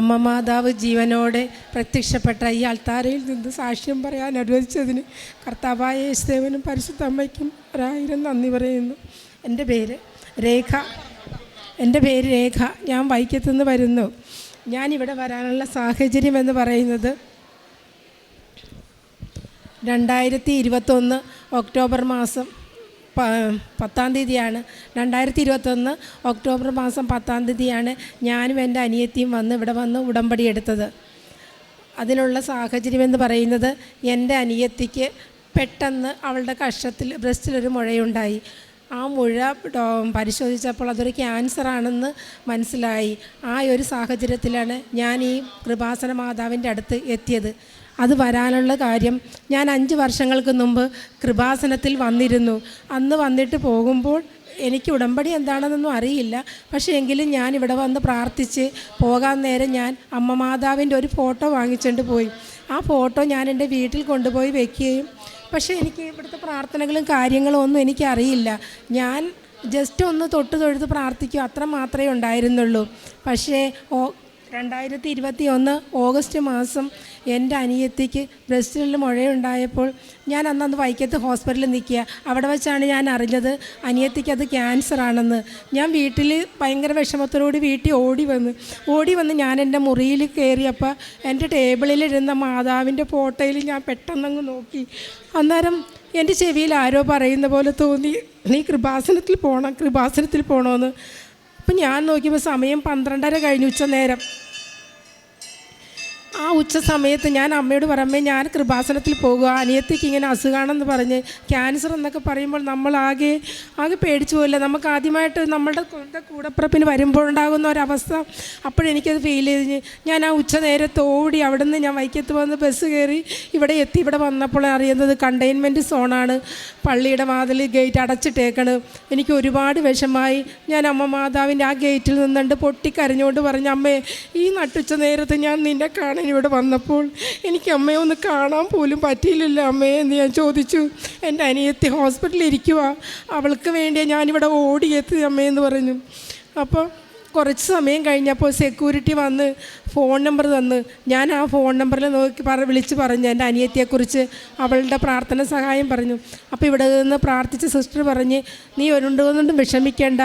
അമ്മ മാതാവ് ജീവനോടെ പ്രത്യക്ഷപ്പെട്ട ഈ അൾത്താരയിൽ നിന്ന് സാക്ഷ്യം പറയാൻ അനുവദിച്ചതിന് കർത്താവായ യേശുദേവനും പരിശുദ്ധ അമ്മയ്ക്കും 1000 നന്ദി പറയുന്നു. എൻ്റെ പേര് രേഖ. ഞാൻ വൈക്കത്തുനിന്ന് വരുന്നു. ഞാനിവിടെ വരാനുള്ള സാഹചര്യം എന്ന് പറയുന്നത് 2021 ഒക്ടോബർ മാസം 10-ാം തീയതിയാണ്. 2021 ഒക്ടോബർ മാസം 10-ാം തീയതിയാണ് ഞാനും എൻ്റെ അനിയത്തിയും ഇവിടെ വന്ന് ഉടമ്പടി എടുത്തത്. അതിനുള്ള സാഹചര്യം എന്ന് പറയുന്നത്, എൻ്റെ അനിയത്തിക്ക് പെട്ടെന്ന് അവളുടെ കക്ഷത്തിൽ ബ്രസ്റ്റിലൊരു മുഴയുണ്ടായി. ആ മുഴ പരിശോധിച്ചപ്പോൾ അതൊരു ക്യാൻസറാണെന്ന് മനസ്സിലായി. ആ ഒരു സാഹചര്യത്തിലാണ് ഞാൻ ഈ കൃപാസന മാതാവിൻ്റെ അടുത്ത് എത്തിയത്. അത് വരാനുള്ള കാര്യം, ഞാൻ 5 വർഷങ്ങൾക്ക് മുമ്പ് കൃപാസനത്തിൽ വന്നിരുന്നു. അന്ന് വന്നിട്ട് പോകുമ്പോൾ എനിക്ക് ഉടമ്പടി എന്താണെന്നൊന്നും അറിയില്ല. പക്ഷേ എങ്കിലും ഞാൻ ഇവിടെ വന്ന് പ്രാർത്ഥിച്ച് പോകാൻ നേരം ഞാൻ അമ്മ മാതാവിൻ്റെ ഒരു ഫോട്ടോ വാങ്ങിച്ചുകൊണ്ട് പോയി. ആ ഫോട്ടോ ഞാൻ എൻ്റെ വീട്ടിൽ കൊണ്ടുപോയി വയ്ക്കുകയും, പക്ഷേ എനിക്ക് ഇവിടുത്തെ പ്രാർത്ഥനകളും കാര്യങ്ങളും ഒന്നും എനിക്കറിയില്ല. ഞാൻ ജസ്റ്റ് ഒന്ന് തൊഴുത് പ്രാർത്ഥിക്കും, അത്ര മാത്രമേ ഉണ്ടായിരുന്നുള്ളൂ. പക്ഷേ 2021 ഓഗസ്റ്റ് മാസം എൻ്റെ അനിയത്തിക്ക് ബ്രസ്റ്റിൽ മുഴയുണ്ടായപ്പോൾ ഞാൻ അന്ന് വൈക്കത്ത് ഹോസ്പിറ്റലിൽ നിൽക്കുക. അവിടെ വെച്ചാണ് ഞാൻ അറിഞ്ഞത് അനിയത്തിക്ക് അത് ക്യാൻസറാണെന്ന്. ഞാൻ വീട്ടിൽ ഭയങ്കര വിഷമത്തോടുകൂടി വീട്ടിൽ ഓടി വന്ന് ഞാൻ എൻ്റെ മുറിയിൽ കയറിയപ്പോൾ എൻ്റെ ടേബിളിലിരുന്ന മാതാവിൻ്റെ ഫോട്ടോയിൽ ഞാൻ പെട്ടെന്നങ്ങ് നോക്കി. അന്നേരം എൻ്റെ ചെവിയിൽ ആരോ പറയുന്ന പോലെ തോന്നി, നീ കൃപാസനത്തിൽ പോകണമെന്ന്. അപ്പം ഞാൻ നോക്കിയപ്പോൾ സമയം 12:30 കഴിഞ്ഞു, ഉച്ച നേരം. ആ ഉച്ച സമയത്ത് ഞാൻ അമ്മയോട് പറയുമ്പോൾ ഞാൻ കൃപാസനത്തിൽ പോകുക, അനിയത്തിക്ക് ഇങ്ങനെ അസുഖമാണെന്ന് പറഞ്ഞ്, ക്യാൻസർ എന്നൊക്കെ പറയുമ്പോൾ നമ്മൾ ആകെ പേടിച്ചു പോയില്ല. നമുക്ക് ആദ്യമായിട്ട് നമ്മളുടെ കൂടപ്പിറപ്പിന് വരുമ്പോഴുണ്ടാകുന്ന ഒരവസ്ഥ അപ്പോഴെനിക്കത് ഫീൽ ചെയ്ത് ഞാൻ ആ ഉച്ച നേരത്ത് ഓടി അവിടെ നിന്ന് ഞാൻ വൈക്കത്ത് വന്ന് ബസ് കയറി ഇവിടെ എത്തി. ഇവിടെ വന്നപ്പോൾ അറിയുന്നത് കണ്ടെയ്ൻമെൻറ്റ് സോണാണ്, പള്ളിയുടെ വാതിൽ ഗേറ്റ് അടച്ചിട്ടേക്കണ്. എനിക്ക് ഒരുപാട് വിഷമായി. ഞാൻ അമ്മ മാതാവിൻ്റെ ആ ഗേറ്റിൽ നിന്നുകൊണ്ട് പൊട്ടിക്കരഞ്ഞുകൊണ്ട് പറഞ്ഞു, അമ്മേ, ഈ നട്ടുച്ച നേരത്ത് ഞാൻ നിന്നെ കാണാൻ ഇവിടെ വന്നപ്പോൾ എനിക്ക് അമ്മയെ ഒന്ന് കാണാൻ പോലും പറ്റിയില്ലല്ലോ അമ്മയെ എന്ന് ഞാൻ ചോദിച്ചു. എൻ്റെ അനിയത്തി ഹോസ്പിറ്റലിൽ ഇരിക്കുക, അവൾക്ക് വേണ്ടിയാണ് ഞാനിവിടെ ഓടിയെത്തി അമ്മയെന്ന് പറഞ്ഞു. അപ്പോൾ കുറച്ച് സമയം കഴിഞ്ഞപ്പോൾ സെക്യൂരിറ്റി വന്ന് ഫോൺ നമ്പർ തന്ന്. ഞാൻ ആ ഫോൺ നമ്പറിൽ നോക്കി വിളിച്ച് പറഞ്ഞു എൻ്റെ അനിയത്തിയെക്കുറിച്ച്, അവളുടെ പ്രാർത്ഥന സഹായം പറഞ്ഞു. അപ്പോൾ ഇവിടെ നിന്ന് പ്രാർത്ഥിച്ച സിസ്റ്റർ പറഞ്ഞ്, നീ ഒന്നുകൊണ്ടും വിഷമിക്കേണ്ട,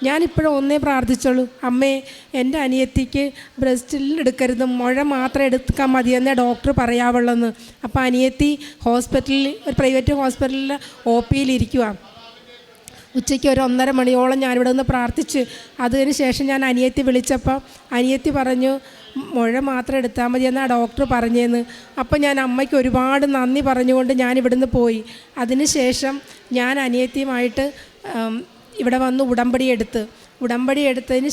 ഞാനിപ്പോഴും ഒന്നേ പ്രാർത്ഥിച്ചോളൂ, അമ്മേ, എൻ്റെ അനിയത്തിക്ക് ബ്രസ്റ്റിൽ എടുക്കരുത്, മുഴ മാത്രം എടുക്കാൻ മതിയെന്നേ ഡോക്ടർ പറയാവുള്ളെന്ന്. അപ്പോൾ അനിയത്തി ഹോസ്പിറ്റലിൽ, ഒരു പ്രൈവറ്റ് ഹോസ്പിറ്റലിൽ OPയിൽ ഇരിക്കുക. ഉച്ചയ്ക്ക് ഒരു 1:30 മണിയോളം ഞാനിവിടെ നിന്ന് പ്രാർത്ഥിച്ച്. അതിന് ശേഷം ഞാൻ അനിയത്തി വിളിച്ചപ്പോൾ അനിയത്തി പറഞ്ഞു, മുഴ മാത്രം എടുത്താൽ മതി എന്നാണ് ഡോക്ടർ പറഞ്ഞതെന്ന്. അപ്പോൾ ഞാൻ അമ്മയ്ക്ക് ഒരുപാട് നന്ദി പറഞ്ഞുകൊണ്ട് ഞാൻ ഇവിടുന്ന് പോയി. അതിന് ശേഷം ഞാൻ അനിയത്തിയുമായിട്ട് ഇവിടെ വന്ന് ഉടമ്പടി എടുത്തതിന്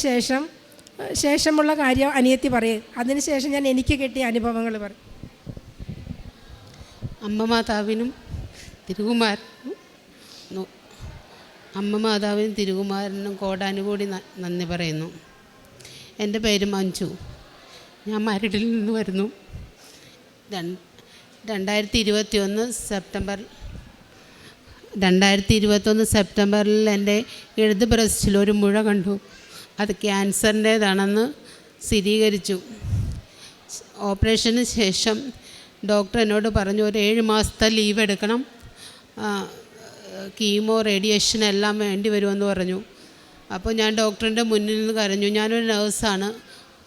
ശേഷമുള്ള കാര്യം അനിയത്തി പറയും. അതിന് ശേഷം ഞാൻ എനിക്ക് കിട്ടിയ അനുഭവങ്ങൾ പറയും. അമ്മ മാതാവിനും തിരുകുമാരനും കോടാനുകൂടി നന്ദി പറയുന്നു. എൻ്റെ പേര് മഞ്ജു. ഞാൻ മരടിൽ നിന്ന് വരുന്നു. 2021 സെപ്റ്റംബറിൽ എൻ്റെ ഇടത് ബ്രസ്റ്റിൽ ഒരു മുഴ കണ്ടു. അത് ക്യാൻസറിൻ്റേതാണെന്ന് സ്ഥിരീകരിച്ചു. ഓപ്പറേഷന് ശേഷം ഡോക്ടർ എന്നോട് പറഞ്ഞു, ഒരു 7 മാസത്തെ ലീവ് എടുക്കണം, കീമോ റേഡിയേഷൻ എല്ലാം വേണ്ടി വരുമെന്ന് പറഞ്ഞു. അപ്പോൾ ഞാൻ ഡോക്ടറിൻ്റെ മുന്നിൽ നിന്ന് കരഞ്ഞു. ഞാനൊരു നേഴ്സാണ്,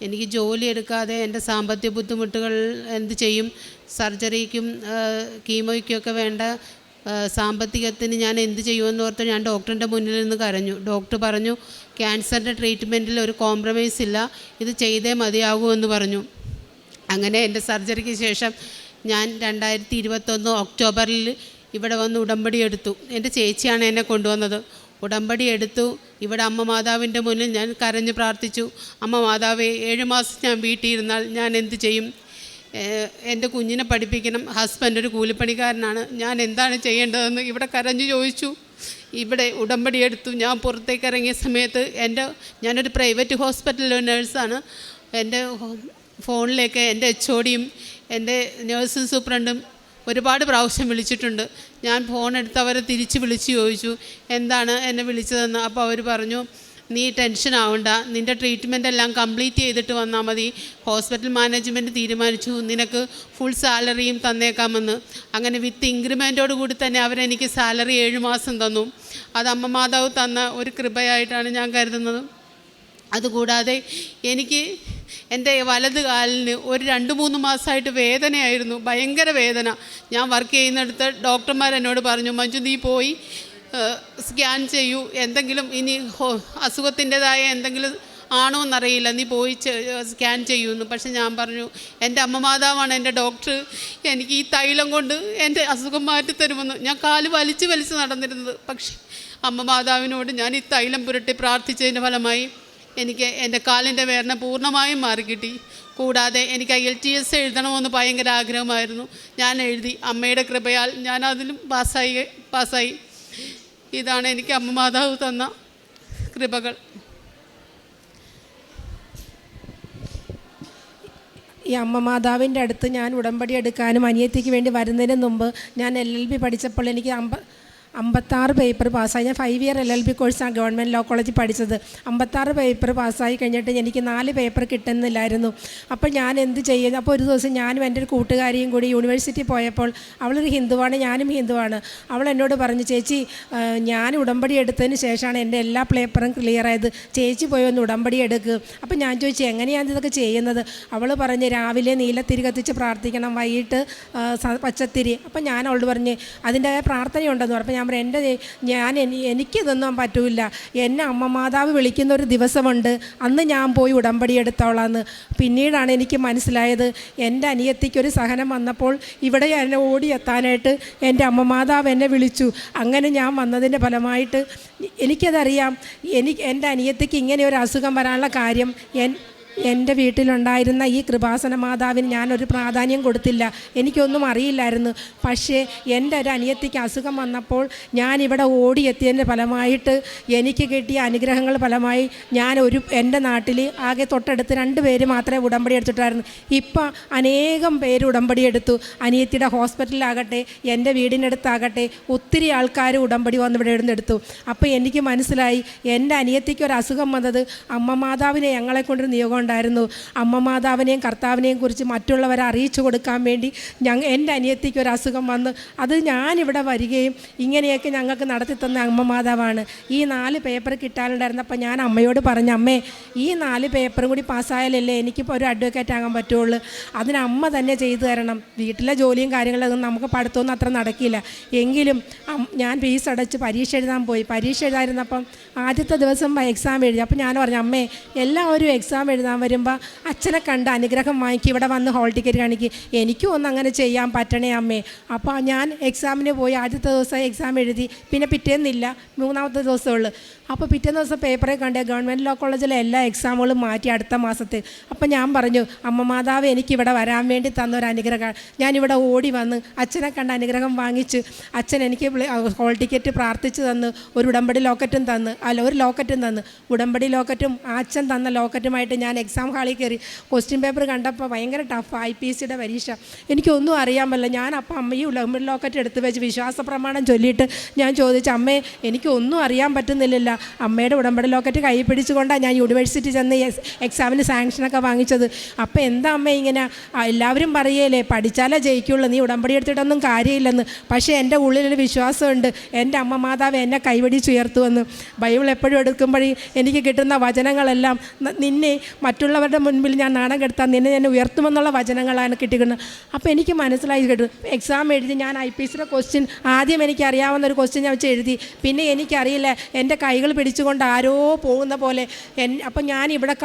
എനിക്ക് ജോലി എടുക്കാതെ എൻ്റെ സാമ്പത്തിക ബുദ്ധിമുട്ടുകൾ എന്ത് ചെയ്യും, സർജറിക്കും കീമോയ്ക്കൊക്കെ വേണ്ട സാമ്പത്തികത്തിന് ഞാൻ എന്ത് ചെയ്യുമെന്ന് ഓർത്ത് ഞാൻ ഡോക്ടറിൻ്റെ മുന്നിൽ നിന്ന് കരഞ്ഞു. ഡോക്ടർ പറഞ്ഞു, ക്യാൻസറിൻ്റെ ട്രീറ്റ്മെൻറ്റിൽ ഒരു കോംപ്രമൈസ് ഇല്ല, ഇത് ചെയ്തേ മതിയാകുമെന്ന് പറഞ്ഞു. അങ്ങനെ എൻ്റെ സർജറിക്ക് ശേഷം ഞാൻ 2021 ഒക്ടോബറിൽ ഇവിടെ വന്ന് ഉടമ്പടി എടുത്തു. എൻ്റെ ചേച്ചിയാണ് എന്നെ കൊണ്ടുവന്നത്. ഉടമ്പടി എടുത്തു. ഇവിടെ അമ്മ മാതാവിൻ്റെ മുന്നിൽ ഞാൻ കരഞ്ഞ് പ്രാർത്ഥിച്ചു, അമ്മ മാതാവേ, 7 മാസം ഞാൻ വീട്ടിൽ ഇരുന്നാൽ ഞാൻ എന്ത് ചെയ്യും? എൻ്റെ കുഞ്ഞിനെ പഠിപ്പിക്കണം, ഹസ്ബൻഡ് ഒരു കൂലിപ്പണിക്കാരനാണ്, ഞാൻ എന്താണ് ചെയ്യേണ്ടതെന്ന് ഇവിടെ കരഞ്ഞു ചോദിച്ചു. ഇവിടെ ഉടമ്പടി എടുത്തു. ഞാൻ പുറത്തേക്ക് ഇറങ്ങിയ സമയത്ത് ഞാനൊരു പ്രൈവറ്റ് ഹോസ്പിറ്റലിലെ നേഴ്സാണ്. എൻ്റെ ഫോണിലേക്ക് എൻ്റെ HODയും എൻ്റെ നേഴ്സിംഗ് സൂപ്രണ്ടും ഒരുപാട് പ്രാവശ്യം വിളിച്ചിട്ടുണ്ട്. ഞാൻ ഫോൺ എടുത്ത് അവരെ തിരിച്ച് വിളിച്ച് ചോദിച്ചു എന്താണ് എന്നെ വിളിച്ചതെന്ന്. അപ്പോൾ അവർ പറഞ്ഞു, നീ ടെൻഷൻ ആവണ്ട, നിൻ്റെ ട്രീറ്റ്മെൻ്റ് എല്ലാം കംപ്ലീറ്റ് ചെയ്തിട്ട് വന്നാൽ മതി. ഹോസ്പിറ്റൽ മാനേജ്മെൻറ്റ് തീരുമാനിച്ചു നിനക്ക് ഫുൾ സാലറിയും തന്നേക്കാമെന്ന്. അങ്ങനെ വിത്ത് ഇൻക്രിമെൻറ്റോട് കൂടി തന്നെ അവരെനിക്ക് സാലറി 7 മാസം തന്നു. അത് അമ്മ മാതാവ് തന്ന ഒരു കൃപയായിട്ടാണ് ഞാൻ കരുതുന്നത്. അതുകൂടാതെ എനിക്ക് എൻ്റെ വലത് കാലിന് ഒരു 2-3 മാസമായിട്ട് വേദനയായിരുന്നു, ഭയങ്കര വേദന. ഞാൻ വർക്ക് ചെയ്യുന്നിടത്ത് ഡോക്ടർമാർ എന്നോട് പറഞ്ഞു, മഞ്ജു നീ പോയി സ്കാൻ ചെയ്യൂ, എന്തെങ്കിലും ഇനി അസുഖത്തിൻ്റെതായ എന്തെങ്കിലും ആണോ എന്നറിയില്ല, നീ പോയി സ്കാൻ ചെയ്യുമെന്ന്. പക്ഷെ ഞാൻ പറഞ്ഞു, എൻ്റെ അമ്മ മാതാവാണ് എൻ്റെ ഡോക്ടർ, എനിക്ക് ഈ തൈലം കൊണ്ട് എൻ്റെ അസുഖം മാറ്റിത്തരുമെന്ന്. ഞാൻ കാല് വലിച്ച് നടന്നിരുന്നത്. പക്ഷേ അമ്മ മാതാവിനോട് ഞാൻ ഈ തൈലം പുരട്ടി പ്രാർത്ഥിച്ചതിൻ്റെ ഫലമായി എനിക്ക് എൻ്റെ കാലിൻ്റെ വേദന പൂർണ്ണമായും മാറിക്കിട്ടി. കൂടാതെ എനിക്ക് IELTS എഴുതണമെന്ന് ഭയങ്കര ആഗ്രഹമായിരുന്നു. ഞാൻ എഴുതി. അമ്മയുടെ കൃപയാൽ ഞാൻ അതിലും പാസ്സായി. ഇതാണ് എനിക്ക് അമ്മ മാതാവ് തന്ന കൃപകൾ. ഈ അമ്മ മാതാവിൻ്റെ അടുത്ത് ഞാൻ ഉടമ്പടി എടുക്കാനും അനിയത്തിക്ക് വേണ്ടി വരുന്നതിന് മുമ്പ് ഞാൻ LLB പഠിച്ചപ്പോൾ എനിക്ക് 56 പേപ്പർ പാസ്സായി. ഞാൻ 5 ഇയർ LLB കോഴ്സാണ് ഗവൺമെൻറ് ലോ കോളേജിൽ പഠിച്ചത്. 56 പേപ്പർ പാസ്സായി കഴിഞ്ഞിട്ട് എനിക്ക് 4 പേപ്പർ കിട്ടുന്നില്ലായിരുന്നു. അപ്പോൾ ഞാൻ എന്ത് ചെയ്യുന്നു? അപ്പോൾ ഒരു ദിവസം ഞാനും എൻ്റെ ഒരു കൂട്ടുകാരിയും കൂടി യൂണിവേഴ്സിറ്റി പോയപ്പോൾ, അവളൊരു ഹിന്ദുവാണ്, ഞാനും ഹിന്ദുവാണ്. അവൾ എന്നോട് പറഞ്ഞു, ചേച്ചി ഞാൻ ഉടമ്പടി എടുത്തതിന് ശേഷമാണ് എൻ്റെ എല്ലാ പേപ്പറും ക്ലിയർ ആയത്, ചേച്ചി പോയി ഒന്ന് ഉടമ്പടി എടുക്കുക. അപ്പോൾ ഞാൻ ചോദിച്ചു, എങ്ങനെയാണ് ഇതൊക്കെ ചെയ്യുന്നത്? അവൾ പറഞ്ഞ്, രാവിലെ നീലത്തിരി കത്തിച്ച് പ്രാർത്ഥിക്കണം, വൈകിട്ട് പച്ചത്തിരി. അപ്പോൾ ഞാൻ അവളോട് പറഞ്ഞ് അതിൻ്റെ പ്രാർത്ഥനയുണ്ടെന്ന് പറഞ്ഞു. എനിക്കിതൊന്നും പറ്റൂല, എന്നെ അമ്മ മാതാവ് വിളിക്കുന്ന ഒരു ദിവസമുണ്ട്, അന്ന് ഞാൻ പോയി ഉടമ്പടി എടുത്തോളാന്ന്. പിന്നീടാണ് എനിക്ക് മനസ്സിലായത്, എൻ്റെ അനിയത്തിക്കൊരു സഹനം വന്നപ്പോൾ ഇവിടെ എന്നെ ഓടിയെത്താനായിട്ട് എൻ്റെ അമ്മ മാതാവ് എന്നെ വിളിച്ചു. അങ്ങനെ ഞാൻ വന്നതിൻ്റെ ഫലമായിട്ട് എനിക്കതറിയാം. എൻ്റെ അനിയത്തിക്ക് ഇങ്ങനെ ഒരു അസുഖം വരാനുള്ള കാര്യം എൻ്റെ വീട്ടിലുണ്ടായിരുന്ന ഈ കൃപാസന മാതാവിന് ഞാനൊരു പ്രാധാന്യം കൊടുത്തില്ല, എനിക്കൊന്നും അറിയില്ലായിരുന്നു. പക്ഷേ എൻ്റെ ഒരു അനിയത്തിക്ക് അസുഖം വന്നപ്പോൾ ഞാനിവിടെ ഓടിയെത്തിയതിൻ്റെ ഫലമായിട്ട് എനിക്ക് കിട്ടിയ അനുഗ്രഹങ്ങൾ ഫലമായി എൻ്റെ നാട്ടിൽ ആകെ തൊട്ടടുത്ത് 2 പേര് മാത്രമേ ഉടമ്പടി എടുത്തിട്ടായിരുന്നു. ഇപ്പം അനേകം പേര് ഉടമ്പടി എടുത്തു. അനിയത്തിയുടെ ഹോസ്പിറ്റലിലാകട്ടെ, എൻ്റെ വീടിനടുത്താകട്ടെ, ഒത്തിരി ആൾക്കാർ ഉടമ്പടി വന്ന് ഇവിടെ എടുത്തു. അപ്പോൾ എനിക്ക് മനസ്സിലായി, എൻ്റെ അനിയത്തിക്ക് ഒരു അസുഖം വന്നത് അമ്മ മാതാവിനെ ഞങ്ങളെ കൊണ്ടൊരു നിയോഗം ഉണ്ടായിരുന്നു. അമ്മ മാതാവിനെയും കർത്താവിനെയും കുറിച്ച് മറ്റുള്ളവരെ അറിയിച്ചു കൊടുക്കാൻ വേണ്ടി എൻ്റെ അനിയത്തിക്ക് ഒരു അസുഖം വന്ന് അത് ഞാനിവിടെ വരികയും ഇങ്ങനെയൊക്കെ ഞങ്ങൾക്ക് നടത്തി തന്ന അമ്മ മാതാവാണ്. ഈ 4 പേപ്പർ കിട്ടാനുണ്ടായിരുന്നപ്പോൾ ഞാൻ അമ്മയോട് പറഞ്ഞു, അമ്മേ ഈ 4 പേപ്പറും കൂടി പാസ്സായാലല്ലേ എനിക്കിപ്പോൾ ഒരു അഡ്വക്കേറ്റ് ആകാൻ പറ്റുള്ളൂ, അതിന് അമ്മ തന്നെ ചെയ്തു തരണം. വീട്ടിലെ ജോലിയും കാര്യങ്ങളൊന്നും നമുക്ക് പഠിത്തമൊന്നും അത്ര നടക്കില്ല. എങ്കിലും ഞാൻ ഫീസ് അടച്ച് പരീക്ഷ എഴുതാൻ പോയി. പരീക്ഷ എഴുതാതിരുന്നപ്പം ആദ്യത്തെ ദിവസം എക്സാം എഴുതി. അപ്പോൾ ഞാൻ പറഞ്ഞു, അമ്മേ എല്ലാവരും എക്സാം എഴുതാൻ വരുമ്പോൾ അച്ഛനെ കണ്ട് അനുഗ്രഹം വാങ്ങിക്കും, ഇവിടെ വന്ന് ഹോൾ ടിക്കറ്റ് കാണിക്കും, എനിക്കും ഒന്നും അങ്ങനെ ചെയ്യാൻ പറ്റണേ അമ്മേ. അപ്പോൾ ഞാൻ എക്സാമിന് പോയി. ആദ്യത്തെ ദിവസം എക്സാം എഴുതി, പിന്നെ പിറ്റേന്നില്ല, 3ാമത്തെ ദിവസമുള്ളൂ. അപ്പോൾ പിറ്റേന്ന് ദിവസം പേപ്പറെ കണ്ടേ ഗവൺമെൻറ് ലോ കോളേജിലെ എല്ലാ എക്സാമുകളും മാറ്റി അടുത്ത മാസത്തെ. അപ്പോൾ ഞാൻ പറഞ്ഞു, അമ്മ മാതാവ് എനിക്കിവിടെ വരാൻ വേണ്ടി തന്നൊരു അനുഗ്രഹം. ഞാനിവിടെ ഓടി വന്ന് അച്ഛനെ കണ്ട് അനുഗ്രഹം വാങ്ങിച്ച് അച്ഛൻ എനിക്ക് ഹോൾ ടിക്കറ്റ് പ്രാർത്ഥിച്ച് തന്ന് ഒരു ഉടമ്പടി ലോക്കറ്റും തന്ന്, ഒരു ലോക്കറ്റും തന്ന്. ഉടമ്പടി ലോക്കറ്റും അച്ഛൻ തന്ന ലോക്കറ്റുമായിട്ട് ഞാൻ എക്സാം ഹാളിൽ കയറി. ക്വസ്റ്റ്യൻ പേപ്പർ കണ്ടപ്പോൾ ഭയങ്കര ടഫ്, IPCയുടെ പരീക്ഷ, എനിക്കൊന്നും അറിയാൻ പറ്റില്ല. ഞാൻ അപ്പം അമ്മ ഈ ഉടമ്പടി ലോക്കറ്റ് എടുത്ത് വെച്ച് വിശ്വാസ പ്രമാണം ചൊല്ലിയിട്ട് ഞാൻ ചോദിച്ചു, അമ്മേ എനിക്കൊന്നും അറിയാൻ പറ്റുന്നില്ല. അമ്മയുടെ ഉടമ്പടി ലോക്കറ്റ് കൈ പിടിച്ചുകൊണ്ടാണ് ഞാൻ യൂണിവേഴ്സിറ്റി ചെന്ന് എക്സാമിന് സാങ്ഷനൊക്കെ വാങ്ങിച്ചത്. അപ്പോൾ എന്താ അമ്മ ഇങ്ങനെ? എല്ലാവരും പറയല്ലേ പഠിച്ചാലേ ജയിക്കുള്ളൂ, നീ ഉടമ്പടി എടുത്തിട്ടൊന്നും കാര്യമില്ലെന്ന്. പക്ഷേ എൻ്റെ ഉള്ളിലൊരു വിശ്വാസമുണ്ട്, എൻ്റെ അമ്മ മാതാവ് എന്നെ കൈപിടിച്ചുയർത്തുമെന്ന്. ബൈബിൾ എപ്പോഴും എടുക്കുമ്പോഴേ എനിക്ക് കിട്ടുന്ന വചനങ്ങളെല്ലാം നിന്നെ മറ്റുള്ളവരുടെ മുൻപിൽ ഞാൻ നാണം കെടുത്താൻ നിന്നെ ഞാൻ ഉയർത്തുമെന്നുള്ള വചനങ്ങളാണ് കിട്ടിക്കുന്നത്. അപ്പോൾ എനിക്ക് മനസ്സിലായി കേട്ടു. എക്സാം എഴുതി ഞാൻ IPCയുടെ ക്വസ്റ്റ്യൻ ആദ്യം എനിക്കറിയാവുന്നൊരു ക്വസ്റ്റ്യൻ ഞാൻ വെച്ച് എഴുതി. പിന്നെ എനിക്കറിയില്ല, എൻ്റെ കൈകൾ പിടിച്ചുകൊണ്ട് ആരോ പോകുന്ന പോലെ. അപ്പം ഞാൻ ഇവിടെ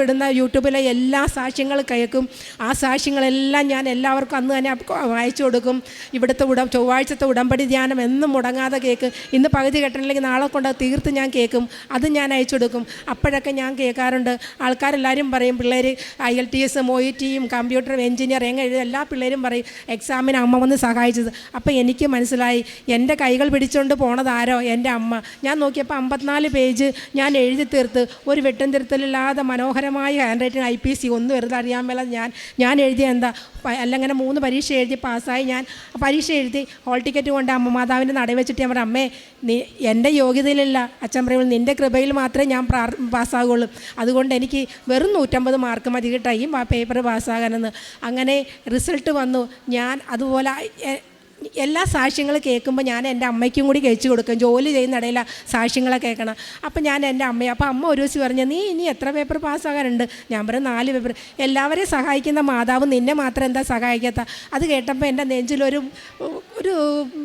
വിടുന്ന യൂട്യൂബിലെ എല്ലാ സാക്ഷ്യങ്ങളും കേൾക്കും. ആ സാക്ഷ്യങ്ങളെല്ലാം ഞാൻ എല്ലാവർക്കും അന്ന് തന്നെ വായിച്ചു കൊടുക്കും. ഇവിടുത്തെ ചൊവ്വാഴ്ചത്തെ ഉടമ്പടി ധ്യാനം എന്നും മുടങ്ങാതെ കേൾക്കും. ഇന്ന് പകുതി കേട്ടില്ലെങ്കിൽ നാളെ കൊണ്ട് തീർത്ത് ഞാൻ കേൾക്കും. അത് ഞാൻ അയച്ചു കൊടുക്കും. അപ്പോഴൊക്കെ ഞാൻ കേൾക്കാറുണ്ട്, ആൾക്കാരെല്ലാവരും പറയും പിള്ളേർ IELTS OET കമ്പ്യൂട്ടർ എഞ്ചിനീയർ എഴുതി എല്ലാ പിള്ളേരും പറയും എക്സാമിന് അമ്മ വന്ന് സഹായിച്ചത്. അപ്പോൾ എനിക്ക് മനസ്സിലായി എൻ്റെ കൈകൾ പിടിച്ചുകൊണ്ട് പോണതാരോ എൻ്റെ അമ്മ. ഞാൻ നോക്കിയപ്പോൾ 54 പേജ് ഞാൻ എഴുതി തീർത്ത്, ഒരു വെട്ടും തിരുത്തലില്ലാതെ മനോഹരമായ ഹാൻഡ് റൈറ്റിംഗ് IPC ഒന്നും വെറുതെ അറിയാൻ മേല ഞാൻ എഴുതിയ എന്താ അല്ലെങ്കിൽ 3 പരീക്ഷ എഴുതി പാസ്സായി. ഞാൻ പരീക്ഷ എഴുതി ഹോൾ ടിക്കറ്റ് കൊണ്ട് അമ്മ മാതാവിൻ്റെ നട വെച്ചിട്ട് ഞാൻ പറഞ്ഞു, അമ്മേ എൻ്റെ യോഗ്യതയിലല്ല, അച്ഛൻ പറയുമ്പോൾ നിൻ്റെ കൃപയിൽ മാത്രമേ ഞാൻ പാസ്സാകുള്ളൂ, അതുകൊണ്ട് എനിക്ക് വെറും 150 മാർക്ക് മതി കേട്ടോ ഈ പേപ്പർ പാസ്സാകാനെന്ന്. അങ്ങനെ റിസൾട്ട് വന്നു. ഞാൻ അതുപോലെ എല്ലാ സാക്ഷ്യങ്ങളും കേൾക്കുമ്പോൾ ഞാൻ എൻ്റെ അമ്മയ്ക്കും കൂടി കഴിച്ചു കൊടുക്കും. ജോലി ചെയ്യുന്ന ഇടയിൽ സാക്ഷ്യങ്ങളെ കേൾക്കണം. അപ്പം ഞാൻ എൻ്റെ അമ്മയെ, അപ്പോൾ അമ്മ ഒരു ദിവസം പറഞ്ഞു, നീ ഇനി എത്ര പേപ്പർ പാസ്സാകാനുണ്ട്? ഞാൻ പറയും 4 പേപ്പർ. എല്ലാവരെയും സഹായിക്കുന്ന മാതാവ് നിന്നെ മാത്രം എന്താ സഹായിക്കാത്ത? അത് കേട്ടപ്പോൾ എൻ്റെ നെഞ്ചിലൊരു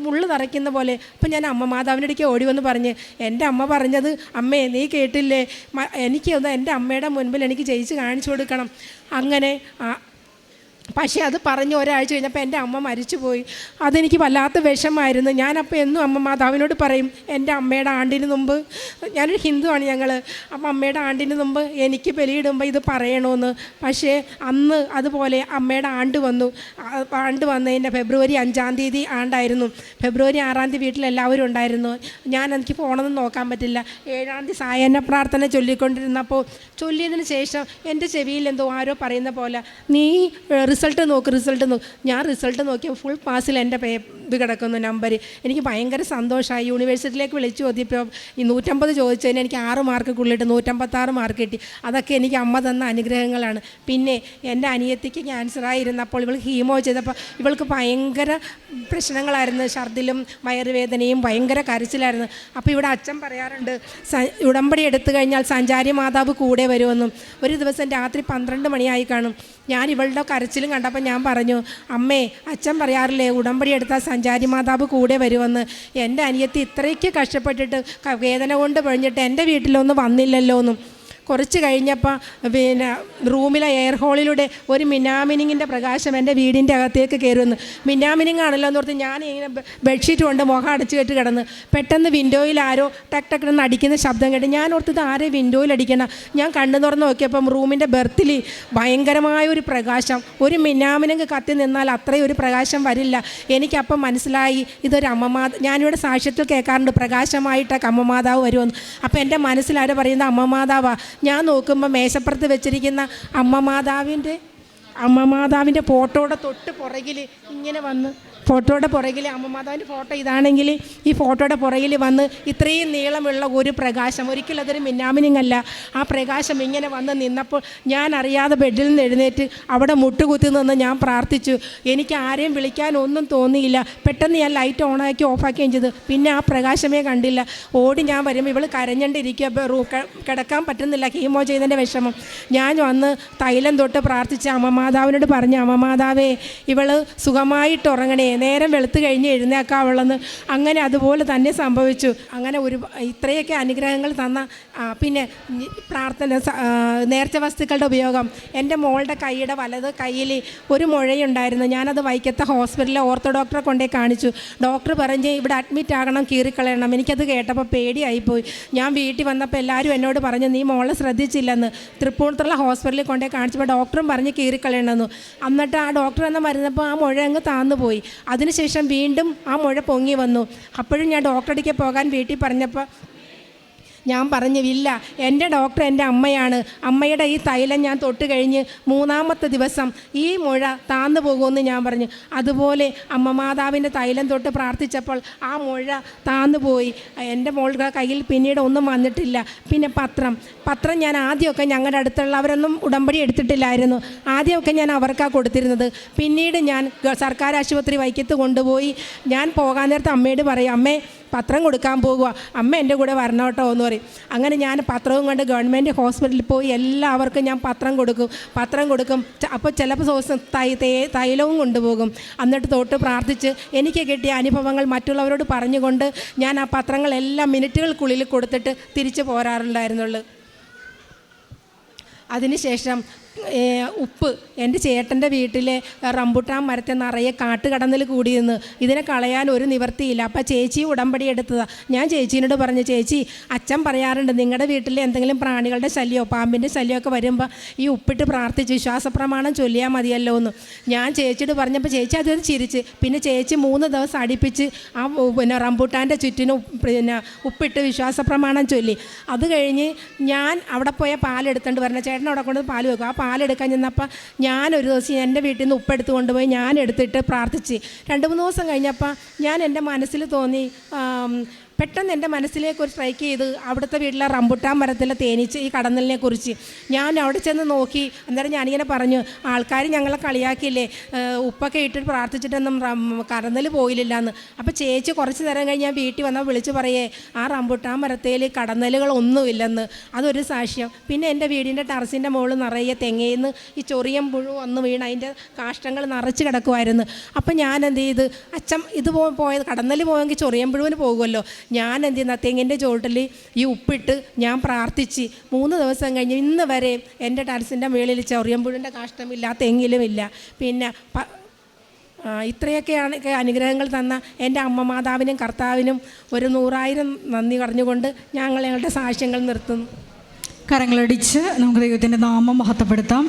മുള്ളു തറയ്ക്കുന്ന പോലെ. അപ്പം ഞാൻ അമ്മ മാതാവിൻ്റെ ഇടയ്ക്ക് ഓടി വന്ന് പറഞ്ഞ്, എൻ്റെ അമ്മ പറഞ്ഞത് അമ്മേ നീ കേട്ടില്ലേ, എനിക്കൊന്ന് എൻ്റെ അമ്മയുടെ മുൻപിൽ എനിക്ക് ജയിച്ച് കാണിച്ചു കൊടുക്കണം. അങ്ങനെ പക്ഷേ അത് പറഞ്ഞ് ഒരാഴ്ച കഴിഞ്ഞപ്പോൾ എൻ്റെ അമ്മ മരിച്ചുപോയി. അതെനിക്ക് വല്ലാത്ത വിഷമമായിരുന്നു. ഞാനപ്പോൾ എന്നും അമ്മ മാതാവിനോട് പറയും, എൻ്റെ അമ്മയുടെ ആണ്ടിന് മുമ്പ്, ഞാനൊരു ഹിന്ദുവാണ് ഞങ്ങൾ, അപ്പം അമ്മയുടെ ആണ്ടിന് മുമ്പ് എനിക്ക് ബലിയിടുമ്പോൾ ഇത് പറയണമെന്ന്. പക്ഷേ അന്ന് അതുപോലെ അമ്മയുടെ ആണ്ട് വന്നതിൻ്റെ ഫെബ്രുവരി 5-ാം തീയതി ആണ്ടായിരുന്നു. ഫെബ്രുവരി 6-ാം തീയതി വീട്ടിലെല്ലാവരും ഉണ്ടായിരുന്നു. എനിക്ക് ഫോണൊന്നും നോക്കാൻ പറ്റില്ല. 7-ാം തീയതി സായാഹ്ന പ്രാർത്ഥന ചൊല്ലിക്കൊണ്ടിരുന്നപ്പോൾ ചൊല്ലിയതിന് ശേഷം എൻ്റെ ചെവിയിൽ എന്തോ ആരോ പറയുന്ന പോലെ, നീ റിസൾട്ട് നോക്ക്. ഞാൻ റിസൾട്ട് നോക്കിയപ്പോൾ ഫുൾ പാസിൽ എൻ്റെ ഇത് കിടക്കുന്നു നമ്പർ. എനിക്ക് ഭയങ്കര സന്തോഷമായി. യൂണിവേഴ്സിറ്റിയിലേക്ക് വിളിച്ചു ചോദിയപ്പോൾ ഈ 150 ചോദിച്ചതിന് എനിക്ക് 6 മാർക്ക് കൂടുതലിട്ട് 156 മാർക്ക് കിട്ടി. അതൊക്കെ എനിക്ക് അമ്മ തന്ന അനുഗ്രഹങ്ങളാണ്. പിന്നെ എൻ്റെ അനിയത്തിക്ക് ക്യാൻസറായിരുന്നപ്പോൾ ഇവൾക്ക് ഹീമോ ചെയ്തപ്പോൾ ഇവൾക്ക് ഭയങ്കര പ്രശ്നങ്ങളായിരുന്നു, ഛർദിലും വയറുവേദനയും ഭയങ്കര കരച്ചിലായിരുന്നു. അപ്പോൾ ഇവിടെ അച്ഛൻ പറയാറുണ്ട്, ഉടമ്പടി എടുത്തു കഴിഞ്ഞാൽ സഞ്ചാരി മാതാവ് കൂടെ വരുമെന്നും. ഒരു ദിവസം രാത്രി 12 മണിയായി കാണും, ഞാൻ ഇവളുടെ കരച്ചിലും കണ്ടപ്പോൾ ഞാൻ പറഞ്ഞു, അമ്മേ അച്ഛൻ പറയാറില്ലേ ഉടമ്പടി എടുത്താൽ സഞ്ചാരി മാതാവ് കൂടെ വരുമെന്ന്. എൻ്റെ അനിയത്തി ഇത്രയ്ക്ക് കഷ്ടപ്പെട്ടിട്ട് വേദന കൊണ്ട് പൊഴിഞ്ഞിട്ട് എൻ്റെ വീട്ടിലൊന്നും വന്നില്ലല്ലോ എന്നും. കുറച്ച് കഴിഞ്ഞപ്പോൾ പിന്നെ റൂമിലെ എയർ ഹോളിലൂടെ ഒരു മിന്നാമിനിങ്ങിൻ്റെ പ്രകാശം എൻ്റെ വീടിൻ്റെ അകത്തേക്ക് കയറുമെന്ന്. മിന്നാമിനിങ് ആണല്ലോ എന്ന് ഓർത്ത് ഞാൻ ഇങ്ങനെ ബെഡ്ഷീറ്റ് കൊണ്ട് മുഖം അടച്ചു കെട്ടി കിടന്ന് പെട്ടെന്ന് വിൻഡോയിൽ ആരോ ടക്ക് ടക്കെന്ന് അടിക്കുന്ന ശബ്ദം കേട്ട് ഞാൻ ഓർത്തത് ആരെ വിൻഡോയിൽ അടിക്കണം. ഞാൻ കണ്ണു തുറന്ന് നോക്കിയപ്പം റൂമിൻ്റെ ബെർത്തിൽ ഭയങ്കരമായ ഒരു പ്രകാശം. ഒരു മിന്നാമിനിങ് കത്തി നിന്നാൽ അത്രയും ഒരു പ്രകാശം വരില്ല. എനിക്കപ്പം മനസ്സിലായി ഇതൊരു ഞാനിവിടെ സാക്ഷ്യത്തിൽ കേൾക്കാറുണ്ട് പ്രകാശമായിട്ടൊക്കെ അമ്മമാതാവ് വരുമെന്ന്. അപ്പോൾ എൻ്റെ മനസ്സിലാരോ പറയുന്നത് അമ്മമാതാവാ. ഞാൻ നോക്കുമ്പോൾ മേശപ്പുറത്ത് വെച്ചിരിക്കുന്ന അമ്മമാതാവിൻ്റെ ഫോട്ടോയുടെ തൊട്ട് പുറകിൽ ഇങ്ങനെ വന്ന്, ഫോട്ടോയുടെ പുറകിൽ അമ്മമാതാവിൻ്റെ ഫോട്ടോ ഇതാണെങ്കിൽ ഈ ഫോട്ടോയുടെ പുറകിൽ വന്ന് ഇത്രയും നീളമുള്ള ഒരു പ്രകാശം, ഒരിക്കലും അതൊരു മിന്നാമിനിങ്ങല്ല, ആ പ്രകാശം ഇങ്ങനെ വന്ന് നിന്നപ്പോൾ ഞാൻ അറിയാതെ ബെഡിൽ നിന്ന് എഴുന്നേറ്റ് അവിടെ മുട്ടുകുത്തി നിന്ന് ഞാൻ പ്രാർത്ഥിച്ചു. എനിക്ക് ആരെയും വിളിക്കാൻ ഒന്നും തോന്നിയില്ല. പെട്ടെന്ന് ഞാൻ ലൈറ്റ് ഓണാക്കി ഓഫാക്കുകയും ചെയ്തു. പിന്നെ ആ പ്രകാശമേ കണ്ടില്ല. ഓടി ഞാൻ വരുമ്പോൾ ഇവൾ കരഞ്ഞണ്ടിരിക്കുക, കിടക്കാൻ പറ്റുന്നില്ല, ഹീമോ ചെയ്തതിൻ്റെ വിഷമം. ഞാൻ വന്ന് തൈലം തൊട്ട് പ്രാർത്ഥിച്ച് അമ്മമാതാവിനോട് പറഞ്ഞു, അമ്മമാതാവേ ഇവൾ സുഖമായിട്ട് ഉറങ്ങണേ, നേരം വെളുത്ത് കഴിഞ്ഞ് എഴുന്നേക്കാവുള്ളെന്ന്. അങ്ങനെ അതുപോലെ തന്നെ സംഭവിച്ചു. അങ്ങനെ ഇത്രയൊക്കെ അനുഗ്രഹങ്ങൾ തന്ന. പിന്നെ പ്രാർത്ഥന, നേർച്ച വസ്തുക്കളുടെ ഉപയോഗം. എൻ്റെ മോളുടെ കൈയുടെ വലത് കയ്യിൽ ഒരു മുഴയുണ്ടായിരുന്നു. ഞാനത് വൈക്കത്തെ ഹോസ്പിറ്റലിലെ ഓർത്തോ ഡോക്ടറെ കൊണ്ടേ കാണിച്ചു. ഡോക്ടർ പറഞ്ഞ് ഇവിടെ അഡ്മിറ്റ് ആകണം, കീറിക്കളയണം. എനിക്കത് കേട്ടപ്പോൾ പേടിയായിപ്പോയി. ഞാൻ വീട്ടിൽ വന്നപ്പോൾ എല്ലാവരും എന്നോട് പറഞ്ഞു, നീ മോളെ ശ്രദ്ധിച്ചില്ലെന്ന്. തൃപ്പൂണിത്തുള്ള ഹോസ്പിറ്റലിൽ കൊണ്ടേ കാണിച്ചപ്പോൾ ഡോക്ടറും പറഞ്ഞ് കീറിക്കളയണമെന്നു. എന്നിട്ട് ആ ഡോക്ടർ എന്ന് മരുന്നപ്പോൾ ആ മുഴ അങ്ങ് താന്നുപോയി. അതിനുശേഷം വീണ്ടും ആ മുഴ പൊങ്ങി വന്നു. അപ്പോഴും ഞാൻ ഡോക്ടറടിക്ക് പോകാൻ വീട്ടിൽ പറഞ്ഞപ്പോൾ ഞാൻ പറഞ്ഞു, ഇല്ല, എൻ്റെ ഡോക്ടർ എൻ്റെ അമ്മയാണ്, അമ്മയുടെ ഈ തൈലം ഞാൻ തൊട്ട് കഴിഞ്ഞ് 3-ാമത്തെ ദിവസം ഈ മുഴ താന്നു പോകുമെന്ന് ഞാൻ പറഞ്ഞു. അതുപോലെ അമ്മമാതാവിൻ്റെ തൈലം തൊട്ട് പ്രാർത്ഥിച്ചപ്പോൾ ആ മുഴ താന്നുപോയി. എൻ്റെ മോളുടെ കയ്യിൽ പിന്നീട് ഒന്നും വന്നിട്ടില്ല. പിന്നെ പത്രം ഞാൻ ആദ്യമൊക്കെ ഞങ്ങളുടെ അടുത്തുള്ളവരൊന്നും ഉടമ്പടി എടുത്തിട്ടില്ലായിരുന്നു. ആദ്യമൊക്കെ ഞാൻ അവർക്കാണ് കൊടുത്തിരുന്നത്. പിന്നീട് ഞാൻ സർക്കാർ ആശുപത്രി വൈക്കത്ത് കൊണ്ടുപോയി. ഞാൻ പോകാൻ നേരത്തെ അമ്മയോട് പറയും, അമ്മേ പത്രം കൊടുക്കാൻ പോകുക, അമ്മ എൻ്റെ കൂടെ വരണം കേട്ടോ എന്ന് പറയും. അങ്ങനെ ഞാൻ പത്രവും കൊണ്ട് ഗവൺമെൻറ് ഹോസ്പിറ്റലിൽ പോയി എല്ലാവർക്കും ഞാൻ പത്രം കൊടുക്കും. അപ്പോൾ ചിലപ്പോൾ ദിവസം തൈലവും കൊണ്ടുപോകും. എന്നിട്ട് തൊട്ട് പ്രാർത്ഥിച്ച് എനിക്ക് കിട്ടിയ അനുഭവങ്ങൾ മറ്റുള്ളവരോട് പറഞ്ഞുകൊണ്ട് ഞാൻ ആ പത്രങ്ങളെല്ലാം മിനിറ്റുകൾക്കുള്ളിൽ കൊടുത്തിട്ട് തിരിച്ചു പോരാറുണ്ടായിരുന്നുള്ളൂ. അതിനുശേഷം ഉപ്പ് എൻ്റെ ചേട്ടൻ്റെ വീട്ടിലെ റംബുട്ടാൻ മരത്തെ നിറയെ കാട്ടുകടന്നൽ കൂടിയെന്ന് ഇതിനെ കളയാൻ ഒരു നിവർത്തിയില്ല. അപ്പോൾ ചേച്ചി ഉടമ്പടി എടുത്തതാണ്. ഞാൻ ചേച്ചീനോട് പറഞ്ഞു, ചേച്ചി അച്ഛൻ പറയാറുണ്ട് നിങ്ങളുടെ വീട്ടിൽ എന്തെങ്കിലും പ്രാണികളുടെ ശല്യമോ പാമ്പിൻ്റെ ശല്യമൊക്കെ വരുമ്പോൾ ഈ ഉപ്പിട്ട് പ്രാർത്ഥിച്ച് വിശ്വാസപ്രമാണം ചൊല്ലിയാൽ മതിയല്ലോ എന്ന് ഞാൻ ചേച്ചിയോട് പറഞ്ഞപ്പോൾ ചേച്ചി അതൊരു ചിരിച്ച്. പിന്നെ ചേച്ചി 3 ദിവസം അടുപ്പിച്ച് ആ റംബുട്ടാൻ്റെ ചുറ്റിനും ഉപ്പിട്ട് വിശ്വാസപ്രമാണം ചൊല്ലി. അത് കഴിഞ്ഞ് ഞാൻ അവിടെ പോയ പാലെടുത്തുകൊണ്ട് വരണം, ചേട്ടൻ അവിടെ കൊണ്ട് പാൽ വെക്കും. ആ പാലെടുക്കാൻ ചെന്നപ്പോൾ ഞാനൊരു ദിവസം എൻ്റെ വീട്ടിൽ നിന്ന് ഉപ്പെടുത്ത് കൊണ്ടുപോയി ഞാൻ എടുത്തിട്ട് പ്രാർത്ഥിച്ച്. 2-3 ദിവസം കഴിഞ്ഞപ്പോൾ ഞാൻ എൻ്റെ മനസ്സിൽ തോന്നി, പെട്ടെന്ന് എൻ്റെ മനസ്സിലേക്ക് ഒരു സ്ട്രൈക്ക് ചെയ്ത് അവിടുത്തെ വീട്ടിലെ റംബുട്ടാൻ മരത്തിലെ തേനീച്ച ഈ കടന്നലിനെ കുറിച്ച്. ഞാൻ അവിടെ ചെന്ന് നോക്കി. അന്നേരം ഞാനിങ്ങനെ പറഞ്ഞു, ആൾക്കാർ ഞങ്ങളെ കളിയാക്കിയില്ലേ ഉപ്പൊക്കെ ഇട്ടിട്ട് പ്രാർത്ഥിച്ചിട്ടൊന്നും കടന്നൽ പോയില്ല എന്ന്. അപ്പോൾ ചേച്ചി കുറച്ച് നേരം കഴിഞ്ഞ് ഞാൻ വീട്ടിൽ വന്നാൽ വിളിച്ച് പറയേ ആ റംബുട്ടാൻ മരത്തിൽ കടന്നലുകളൊന്നുമില്ലെന്ന്. അതൊരു സാക്ഷ്യം. പിന്നെ എൻ്റെ വീടിൻ്റെ ടെറസിൻ്റെ മുകളിൽ നിറയെ തെങ്ങയിന്ന് ഈ ചൊറിയം പുഴു വന്ന് വീണ് അതിൻ്റെ കാഷ്ടങ്ങൾ നിറച്ച് കിടക്കുമായിരുന്നു. അപ്പം ഞാൻ എന്ത് ചെയ്ത്, അച്ഛൻ ഇത് പോയത് കടന്നൽ പോയെങ്കിൽ ചൊറിയം പുഴുവിന് പോകുമല്ലോ. ഞാൻ എന്ത് ചെയ്യുന്ന തെങ്ങിൻ്റെ ചുവട്ടിൽ ഈ ഉപ്പിട്ട് ഞാൻ പ്രാർത്ഥിച്ച് 3 ദിവസം കഴിഞ്ഞ് ഇന്ന് വരെ എൻ്റെ ടെറസിൻ്റെ മുകളിൽ ചൊറിയമ്പുഴിൻ്റെ കാഷ്ടമില്ല, തെങ്ങിലുമില്ല. പിന്നെ ഇത്രയൊക്കെയാണ് അനുഗ്രഹങ്ങൾ തന്ന എൻ്റെ അമ്മ മാതാവിനും കർത്താവിനും 100,000 നന്ദി പറഞ്ഞുകൊണ്ട് ഞങ്ങളുടെ സാക്ഷ്യങ്ങൾ നിർത്തുന്നു. കരങ്ങളടിച്ച് നമുക്ക് ദൈവത്തിൻ്റെ നാമം മഹത്വപ്പെടുത്താം.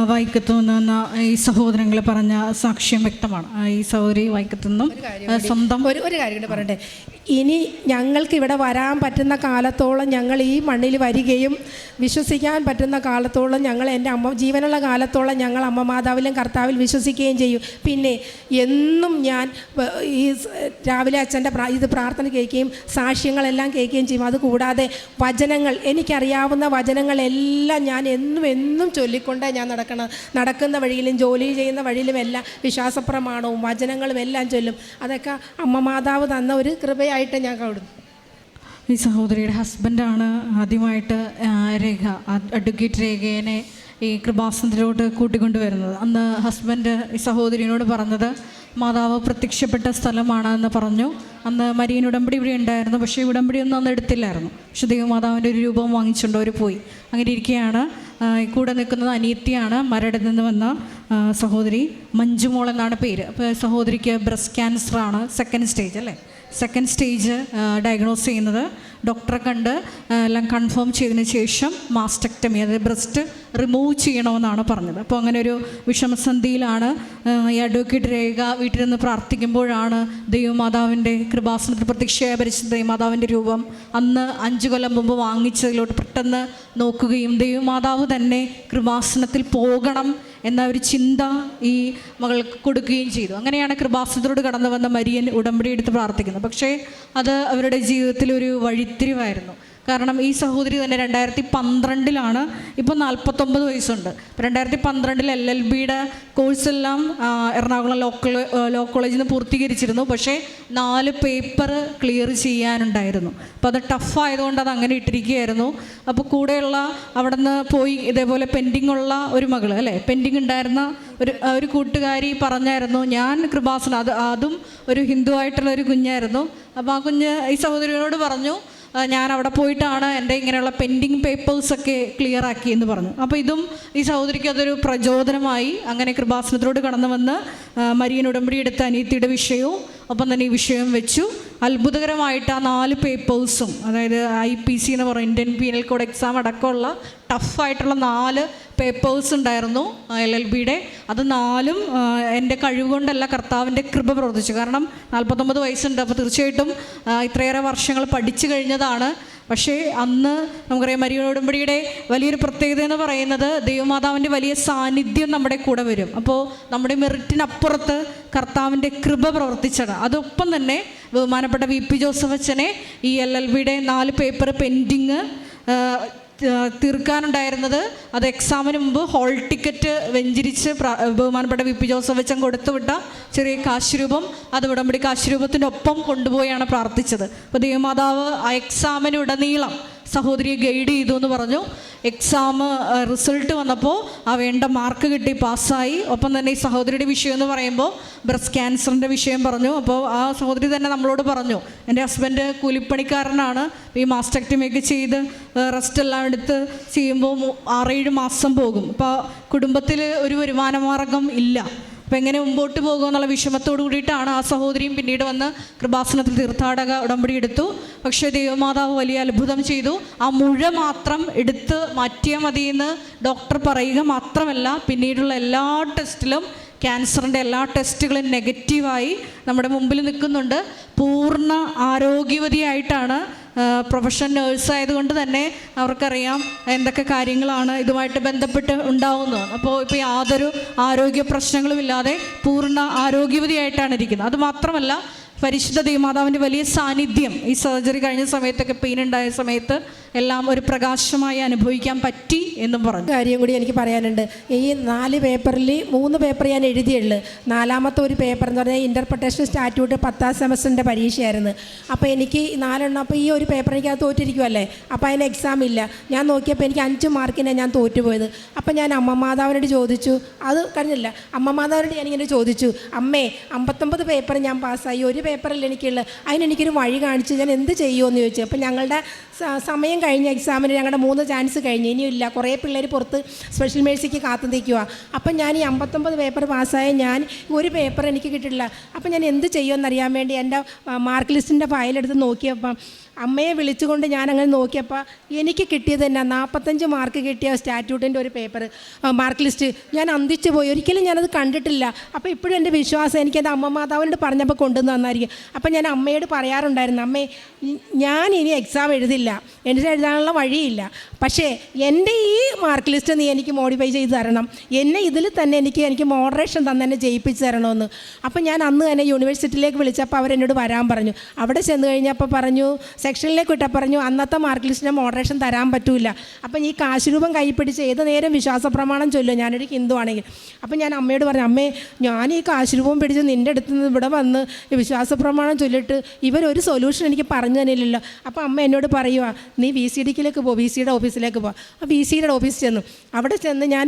വൈക്കത്തുനിന്ന് ഈ സഹോദരങ്ങൾ പറഞ്ഞ സാക്ഷ്യം വ്യക്തമാണ്. ഈ സഹോദരി വൈക്കത്തുനിന്നും സ്വന്തം ഒരു കാര്യം കൂടെ പറയട്ടെ. ഇനി ഞങ്ങൾക്ക് ഇവിടെ വരാൻ പറ്റുന്ന കാലത്തോളം ഞങ്ങൾ ഈ മണ്ണിൽ വരികയും വിശ്വസിക്കാൻ പറ്റുന്ന കാലത്തോളം ഞങ്ങൾ എൻ്റെ അമ്മ ജീവനുള്ള കാലത്തോളം ഞങ്ങൾ അമ്മ മാതാവിലും കർത്താവിൽ വിശ്വസിക്കുകയും ചെയ്യും. പിന്നെ എന്നും ഞാൻ ഈ രാവിലെ അച്ഛൻ്റെ ഇത് പ്രാർത്ഥന കേൾക്കുകയും സാക്ഷ്യങ്ങളെല്ലാം കേൾക്കുകയും ചെയ്യും. അതുകൂടാതെ വചനങ്ങൾ, എനിക്കറിയാവുന്ന വചനങ്ങളെല്ലാം ഞാൻ എന്നും ചൊല്ലിക്കൊണ്ടേ ഞാൻ നടക്കുന്ന വഴിയിലും ജോലി ചെയ്യുന്ന വഴിയിലും എല്ലാം വിശ്വാസപ്രമാണവും വചനങ്ങളും എല്ലാം ചൊല്ലും. അതൊക്കെ അമ്മ മാതാവ് തന്ന ഒരു കൃപയായിട്ട് ഞാൻ കാണുന്നു. ഈ സഹോദരിയുടെ ഹസ്ബൻഡാണ് ആദ്യമായിട്ട് രേഖ, അഡ്വക്കേറ്റ് രേഖേനെ ഈ കൃപാസനത്തിലോട്ട് കൂട്ടിക്കൊണ്ടുവരുന്നത്. അന്ന് ഹസ്ബൻഡ് ഈ സഹോദരിയോട് പറഞ്ഞത് മാതാവ് പ്രത്യക്ഷപ്പെട്ട സ്ഥലമാണെന്ന് പറഞ്ഞു. അന്ന് മരിയൻ ഉടമ്പടി ഇവിടെ ഉണ്ടായിരുന്നു, പക്ഷേ ഉടമ്പടിയൊന്നും അന്ന് എടുത്തില്ലായിരുന്നു. പക്ഷേ ദൈവമാതാവിൻ്റെ ഒരു രൂപം വാങ്ങിച്ചുകൊണ്ട് അവർ പോയി. അങ്ങനെ ഇരിക്കുകയാണ്. കൂടെ നിൽക്കുന്നത് അനിയത്തിയാണ്, മരടിൽ നിന്ന് വന്ന സഹോദരി മഞ്ജുമോൾ എന്നാണ് പേര്. അപ്പോൾ സഹോദരിക്ക് ബ്രസ്റ്റ് ക്യാൻസറാണ്, 2nd സ്റ്റേജ് അല്ലേ, 2nd സ്റ്റേജ് ഡയഗ്നോസ് ചെയ്യുന്നത്. ഡോക്ടറെ കണ്ട് എല്ലാം കൺഫേം ചെയ്തതിന് ശേഷം മാസ്റ്റക്ടമി, അതായത് ബ്രസ്റ്റ് റിമൂവ് ചെയ്യണമെന്നാണ് പറഞ്ഞത്. അപ്പോൾ അങ്ങനെ ഒരു വിഷമസന്ധിയിലാണ് ഈ അഡ്വക്കേറ്റ് രേഖ വീട്ടിൽ നിന്ന് പ്രാർത്ഥിക്കുമ്പോഴാണ് ദൈവമാതാവിൻ്റെ കൃപാസനത്തിൽ പ്രത്യക്ഷയായ പരിശുദ്ധ ദൈവമാതാവിൻ്റെ രൂപം അന്ന് 5 കൊല്ലം മുമ്പ് വാങ്ങിച്ചതിലോട്ട് പെട്ടെന്ന് നോക്കുകയും ദൈവമാതാവ് തന്നെ കൃപാസനത്തിൽ പോകണം എന്ന ഒരു ചിന്ത ഈ മകൾക്ക് കൊടുക്കുകയും ചെയ്തു. അങ്ങനെയാണ് കൃപാസനത്തിലോട് കടന്നു വന്ന മരിയൻ ഉടമ്പടി എടുത്ത് പ്രാർത്ഥിക്കുന്നത്. പക്ഷേ അത് അവരുടെ ജീവിതത്തിൽ ഒരു വഴിത്തിരിവായിരുന്നു. കാരണം ഈ സഹോദരി തന്നെ 2012 ഇപ്പോൾ 49 വയസ്സുണ്ട്. 2012 LLBയുടെ കോഴ്സെല്ലാം എറണാകുളം ലോ കോളേജിൽ നിന്ന് പൂർത്തീകരിച്ചിരുന്നു. പക്ഷേ 4 പേപ്പർ ക്ലിയർ ചെയ്യാനുണ്ടായിരുന്നു. അപ്പോൾ അത് ടഫായതുകൊണ്ട് അത് അങ്ങനെ ഇട്ടിരിക്കുകയായിരുന്നു. അപ്പോൾ കൂടെയുള്ള അവിടെ നിന്ന് പോയി ഇതേപോലെ പെൻഡിങ് ഉള്ള ഒരു മകൾ അല്ലേ, പെൻഡിങ് ഉണ്ടായിരുന്ന ഒരു കൂട്ടുകാരി പറഞ്ഞായിരുന്നു, ഞാൻ കൃപാസന അതും ഒരു ഹിന്ദു ആയിട്ടുള്ള ഒരു കുഞ്ഞായിരുന്നു. അപ്പോൾ ആ കുഞ്ഞ് ഈ സഹോദരിയോട് പറഞ്ഞു, ഞാൻ അവിടെ പോയിട്ടാണ് എൻ്റെ ഇങ്ങനെയുള്ള പെൻഡിങ് പേപ്പേഴ്സൊക്കെ ക്ലിയർ ആക്കിയെന്ന് പറഞ്ഞു. അപ്പോൾ ഇതും ഈ സഹോദരിക്ക് അതൊരു പ്രചോദനമായി. അങ്ങനെ കൃപാസനത്തിലോട് കടന്നു വന്ന് മരിയൻ ഉടമ്പടി എടുത്ത അനിയത്തിയുടെ വിഷയവും ഒപ്പം തന്നെ ഈ വിഷയം വെച്ചു. അത്ഭുതകരമായിട്ട് ആ 4 പേപ്പേഴ്സും, അതായത് IPC എന്ന് പറയും, ഇന്ത്യൻ പീനൽ കോഡ് എക്സാം അടക്കമുള്ള ടഫായിട്ടുള്ള 4 പേപ്പേഴ്സ് ഉണ്ടായിരുന്നു LLBയുടെ. അത് 4ഉം എൻ്റെ കഴിവ് കൊണ്ടല്ല, കർത്താവിൻ്റെ കൃപ പ്രവർത്തിച്ചു. കാരണം 49 വയസ്സുണ്ട്. അപ്പോൾ തീർച്ചയായിട്ടും ഇത്രയേറെ വർഷങ്ങൾ പഠിച്ചു കഴിഞ്ഞതാണ്. പക്ഷേ അന്ന് നമുക്കറിയാം മരിയൻ ഉടമ്പടിയുടെ വലിയൊരു പ്രത്യേകത എന്ന് പറയുന്നത് ദൈവമാതാവിൻ്റെ വലിയ സാന്നിധ്യം നമ്മുടെ കൂടെ വരും. അപ്പോൾ നമ്മുടെ മെറിറ്റിനപ്പുറത്ത് കർത്താവിൻ്റെ കൃപ പ്രവർത്തിച്ചത്. അതൊപ്പം തന്നെ ബഹുമാനപ്പെട്ട VP ജോസഫ് അച്ഛനെ ഈ LLBയുടെ 4 പേപ്പർ പെൻഡിങ് തീർക്കാനുണ്ടായിരുന്നത്, അത് എക്സാമിന് മുമ്പ് ഹോൾ ടിക്കറ്റ് വെഞ്ചരിച്ച് ബഹുമാനപ്പെട്ട VP ജോസഫ് അച്ഛൻ കൊടുത്തുവിട്ട ചെറിയ കാശുരൂപം, അത് ഉടമ്പടി കാശുരൂപത്തിൻ്റെ ഒപ്പം കൊണ്ടുപോയാണ് പ്രാർത്ഥിച്ചത്. അപ്പോൾ ദൈവമാതാവ് ആ എക്സാമിനുടനീളം സഹോദരിയെ ഗൈഡ് ചെയ്തു എന്ന് പറഞ്ഞു. എക്സാം റിസൾട്ട് വന്നപ്പോൾ വേണ്ട മാർക്ക് കിട്ടി, പാസ്സായി. ഒപ്പം തന്നെ ഈ സഹോദരിയുടെ വിഷയം എന്ന് പറയുമ്പോൾ ബ്രസ്റ്റ് ക്യാൻസറിൻ്റെ വിഷയം പറഞ്ഞു. അപ്പോൾ ആ സഹോദരി തന്നെ നമ്മളോട് പറഞ്ഞു, എൻ്റെ ഹസ്ബൻഡ് കൂലിപ്പണിക്കാരനാണ്, ഈ മാസ്റ്റക്ടമിയൊക്കെ ചെയ്ത് റെസ്റ്റ് എല്ലാം എടുത്ത് ചെയ്യുമ്പോൾ 6-7 മാസം പോകും. അപ്പോൾ കുടുംബത്തിൽ ഒരു വരുമാന മാർഗം ഇല്ല. അപ്പോൾ എങ്ങനെ മുമ്പോട്ട് പോകുക എന്നുള്ള വിഷമത്തോടു കൂടിയിട്ടാണ് ആ സഹോദരിയും പിന്നീട് വന്ന് കൃപാസനത്തിൽ തീർത്ഥാടക ഉടമ്പടി എടുത്തു. പക്ഷേ ദൈവമാതാവ് വലിയ അത്ഭുതം ചെയ്തു. ആ മുഴ മാത്രം എടുത്ത് മാറ്റിയാൽ മതിയെന്ന് ഡോക്ടർ പറയുക മാത്രമല്ല, പിന്നീടുള്ള എല്ലാ ടെസ്റ്റിലും ക്യാൻസറിൻ്റെ എല്ലാ ടെസ്റ്റുകളും നെഗറ്റീവായി നമ്മുടെ മുമ്പിൽ നിൽക്കുന്നുണ്ട്. പൂർണ്ണ ആരോഗ്യവതിയായിട്ടാണ്. പ്രൊഫഷൻ നേഴ്സായതുകൊണ്ട് തന്നെ അവർക്കറിയാം എന്തൊക്കെ കാര്യങ്ങളാണ് ഇതുമായിട്ട് ബന്ധപ്പെട്ട് ഉണ്ടാവുന്നത്. അപ്പോൾ ഇപ്പോൾ യാതൊരു ആരോഗ്യ പ്രശ്നങ്ങളുമില്ലാതെ പൂർണ്ണ ആരോഗ്യവതിയായിട്ടാണ് ഇരിക്കുന്നത്. അതുമാത്രമല്ല, പരിശുദ്ധ ദൈവമാതാവിൻ്റെ വലിയ സാന്നിധ്യം ഈ സർജറി കഴിഞ്ഞ സമയത്തൊക്കെ, പെയിൻ ഉണ്ടായ സമയത്ത് എല്ലാം ഒരു പ്രകാശമായി അനുഭവിക്കാൻ പറ്റി എന്നും പറഞ്ഞു. കാര്യം കൂടി എനിക്ക് പറയാനുണ്ട്. ഈ 4 പേപ്പറിൽ 3 പേപ്പർ ഞാൻ എഴുതിയുള്ളൂ. 4ാമത്തെ ഒരു പേപ്പർ എന്ന് പറഞ്ഞാൽ ഇൻ്റർപ്രിട്ടേഷൻ സ്റ്റാറ്റ്യൂട്ട് 10ാം സെമസ്റ്ററിൻ്റെ പരീക്ഷയായിരുന്നു. അപ്പോൾ എനിക്ക് 4 എണ്ണം, അപ്പോൾ ഈ ഒരു പേപ്പർ എനിക്ക് അത് തോറ്റിരിക്കുമല്ലേ, അപ്പോൾ അതിന് എക്സാം ഇല്ല. ഞാൻ നോക്കിയപ്പോൾ എനിക്ക് 5 മാർക്കിനാണ് ഞാൻ തോറ്റുപോയത്. അപ്പോൾ ഞാൻ അമ്മ മാതാവിനോട് ചോദിച്ചു, അത് കഴിഞ്ഞില്ല, അമ്മ മാതാവിനോട് ഞാനിങ്ങനെ ചോദിച്ചു, അമ്മേ 59 പേപ്പർ ഞാൻ പാസ്സായി, ഒരു പേപ്പറിൽ എനിക്കുള്ളത്, അതിനെനിക്കൊരു വഴി കാണിച്ചു, ഞാൻ എന്ത് ചെയ്യുമെന്ന് ചോദിച്ചു. അപ്പോൾ ഞങ്ങളുടെ സമയം കഴിഞ്ഞ എക്സാമിന് ഞങ്ങളുടെ 3 ചാൻസ് കഴിഞ്ഞ്, ഇനിയില്ല, കുറേ പിള്ളേർ പുറത്ത് സ്പെഷ്യൽ മേഴ്സിക്ക് കാത്തു നിൽക്കുക. അപ്പം ഞാൻ ഈ 59 പേപ്പർ പാസ്സായ ഞാൻ ഒരു പേപ്പർ എനിക്ക് കിട്ടിയിട്ടില്ല. അപ്പം ഞാൻ എന്ത് ചെയ്യുമെന്നറിയാൻ വേണ്ടി എൻ്റെ മാർക്ക് ലിസ്റ്റിൻ്റെ ഫയലെടുത്ത് നോക്കിയപ്പം അമ്മയെ വിളിച്ചുകൊണ്ട് ഞാൻ അങ്ങനെ നോക്കിയപ്പോൾ എനിക്ക് കിട്ടിയത് തന്നെ 45 മാർക്ക് കിട്ടിയ സ്റ്റാറ്റ്യൂട്ടിൻ്റെ ഒരു പേപ്പർ മാർക്ക് ലിസ്റ്റ്. ഞാൻ അന്തിച്ചു പോയി, ഒരിക്കലും ഞാനത് കണ്ടിട്ടില്ല. അപ്പോൾ ഇപ്പോഴും എൻ്റെ വിശ്വാസം എനിക്കത് അമ്മ മാതാവിനോട് പറഞ്ഞപ്പോൾ കൊണ്ടുവന്ന് തന്നായിരിക്കും. അപ്പം ഞാൻ അമ്മയോട് പറയാറുണ്ടായിരുന്നു, അമ്മേ ഞാൻ ഇനി എക്സാം എഴുതില്ല, എനിക്ക് എഴുതാനുള്ള വഴിയില്ല, പക്ഷേ എൻ്റെ ഈ മാർക്ക് ലിസ്റ്റ് നീ എനിക്ക് മോഡിഫൈ ചെയ്ത് തരണം, എന്നെ ഇതിൽ തന്നെ എനിക്ക് മോഡറേഷൻ തന്നെ എന്നെ ജയിപ്പിച്ച് തരണമെന്ന്. അപ്പം ഞാൻ അന്ന് തന്നെ യൂണിവേഴ്സിറ്റിയിലേക്ക് വിളിച്ചപ്പോൾ അവരെന്നോട് വരാൻ പറഞ്ഞു. അവിടെ ചെന്ന് കഴിഞ്ഞപ്പോൾ പറഞ്ഞു, സെക്ഷനിലേക്ക് വിട്ടാൽ പറഞ്ഞു അന്നത്തെ മാർക്ക് ലിസ്റ്റിന് മോഡറേഷൻ തരാൻ പറ്റില്ല. അപ്പം ഈ കാശ് രൂപം കൈ പിടിച്ച് ഏത് നേരം വിശ്വാസ പ്രമാണം ചൊല്ലും, ഞാനൊരു ഹിന്ദു ആണെങ്കിൽ. അപ്പം ഞാൻ അമ്മയോട് പറഞ്ഞു, അമ്മേ ഞാൻ ഈ കാശ് രൂപം പിടിച്ച് നിൻ്റെ അടുത്ത് നിന്ന് ഇവിടെ വന്ന് വിശ്വാസ പ്രമാണം ചൊല്ലിട്ട് ഇവരൊരു സൊല്യൂഷൻ എനിക്ക് പറഞ്ഞു തന്നില്ലല്ലോ. അപ്പോൾ അമ്മ എന്നോട് പറയുക, നീ VCDക്കിലേക്ക് പോ, VCയുടെ ഓഫീസിലേക്ക് പോ. ആ VCയുടെ ഓഫീസിൽ ചെന്നു. അവിടെ ചെന്ന് ഞാൻ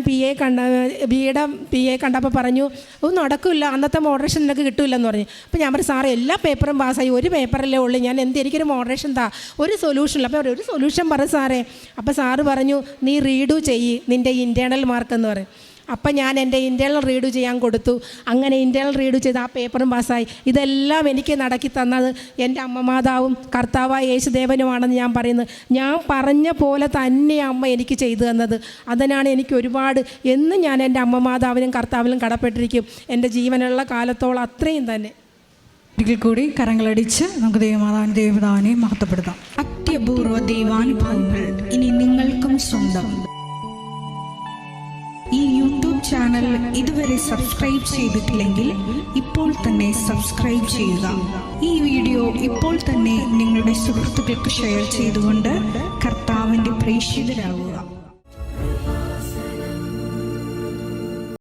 ബിയുടെ PA കണ്ടപ്പോൾ പറഞ്ഞു, ഒന്നും നടക്കില്ല, അന്നത്തെ മോഡറേഷൻ നിനക്ക് കിട്ടില്ലെന്ന് പറഞ്ഞു. അപ്പോൾ ഞാൻ പറഞ്ഞു, സാറ് എല്ലാ പേപ്പറും പാസ്സായി, ഒരു പേപ്പറല്ലേ ഉള്ളൂ, ഞാൻ എനിക്കൊരു മോഡറേഷൻ താ, ഒരു സൊല്യൂഷനില്ല. അപ്പോൾ ഒരു സൊല്യൂഷൻ പറ സാറേ. അപ്പോൾ സാറ് പറഞ്ഞു, നീ റീഡു ചെയ്യ് നിൻ്റെ ഇൻറ്റേർണൽ മാർക്ക് എന്ന് പറയും. അപ്പം ഞാൻ എൻ്റെ ഇൻറ്റേർണൽ റീഡു ചെയ്യാൻ കൊടുത്തു. അങ്ങനെ ഇൻറ്റേർണൽ റീഡു ചെയ്ത് ആ പേപ്പറും പാസ്സായി. ഇതെല്ലാം എനിക്ക് നടക്കി തന്നത് എൻ്റെ അമ്മ മാതാവും കർത്താവായ യേശുദേവനുമാണെന്ന് ഞാൻ പറയുന്നത്. ഞാൻ പറഞ്ഞ പോലെ തന്നെ അമ്മ എനിക്ക് ചെയ്തു തന്നത്. അതിനാണ് എനിക്ക് ഒരുപാട് എന്നും ഞാൻ എൻ്റെ അമ്മ മാതാവിനും കർത്താവിനും കടപ്പെട്ടിരിക്കും, എൻ്റെ ജീവനുള്ള കാലത്തോളം അത്രയും തന്നെ. ഒരിക്കൽ കൂടി കരങ്ങളടിച്ച് നമുക്ക് ദൈവമാതാവിനെ ദൈവപിതാവിനെ മഹത്വപ്പെടുത്താം. അത്യപൂർവ ദൈവാനുഭവങ്ങൾ ഇനി നിങ്ങൾക്കും സ്വന്തം. ഈ യൂട്യൂബ് ചാനൽ ഇതുവരെ സബ്സ്ക്രൈബ് ചെയ്തിട്ടില്ലെങ്കിൽ ഇപ്പോൾ തന്നെ സബ്സ്ക്രൈബ് ചെയ്യുക. ഈ വീഡിയോ ഇപ്പോൾ തന്നെ നിങ്ങളുടെ സുഹൃത്തുക്കൾക്ക് ഷെയർ ചെയ്തുകൊണ്ട് കർത്താവിൻ്റെ പ്രേക്ഷിതരാകുക.